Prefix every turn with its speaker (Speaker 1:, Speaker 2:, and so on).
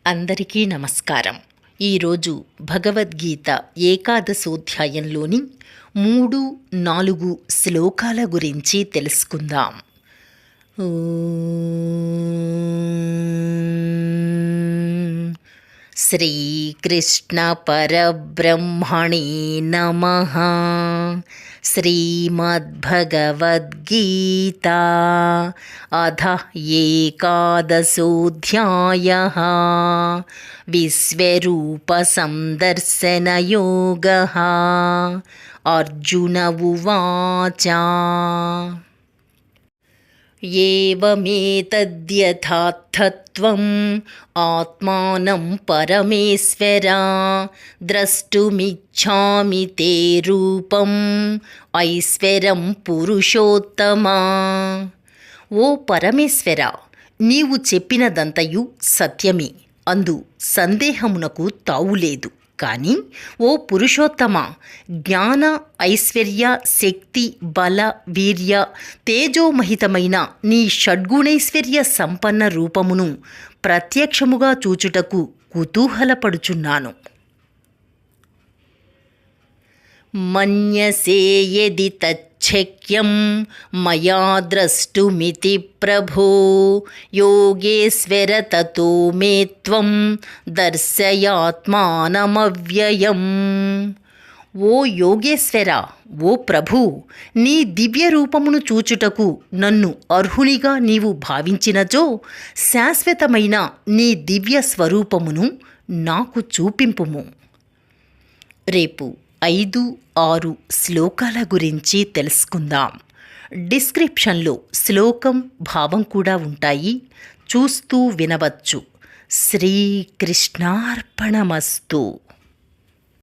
Speaker 1: అందరికీ నమస్కారం. ఈరోజు భగవద్గీత ఏకాదశోధ్యాయంలోని 3, 4 శ్లోకాల గురించి తెలుసుకుందాం. శ్రీకృష్ణ పరబ్రహ్మణే నమః. శ్రీమద్భగవద్గీతా అథ ఏకాదశోధ్యాయః. విశ్వరూపసందర్శనయోగః. అర్జున ఉవాచ ఏవమేతద్యథార్థత్వం ఆత్మానం పరమేశ్వర ద్రష్టుమిచ్ఛామి తే రూపం ఐశ్వరం పురుషోత్తమా. ఓ పరమేశ్వర, నీవు చెప్పినదంతయు సత్యమే, అందు సందేహమునకు తావులేదు. కానీ ఓ పురుషోత్తమ, జ్ఞాన, ఐశ్వర్య, శక్తి, బల, వీర్య, తేజోమహితమైన నీ షడ్గుణైశ్వర్య సంపన్న రూపమును ప్రత్యక్షముగా చూచుటకు కుతూహలపడుచున్నాను. మన్యసే యది తచ్చక్యం మయా ద్రష్టుమితి ప్రభో యోగేశ్వర తతో మే త్వం దర్శయాత్మానమవ్యయం. ఓ యోగేశ్వర, ఓ ప్రభు, నీ దివ్య రూపమును చూచుటకు నన్ను అర్హునిగా నీవు భావించినచో శాశ్వతమైన నీ దివ్య స్వరూపమును నాకు చూపింపుము. రేపు 5, 6 శ్లోకాల గురించి తెలుసుకుందాం. డిస్క్రిప్షన్లో శ్లోకం, భావం కూడా ఉంటాయి, చూస్తూ వినవచ్చు. శ్రీకృష్ణార్పణమస్తు.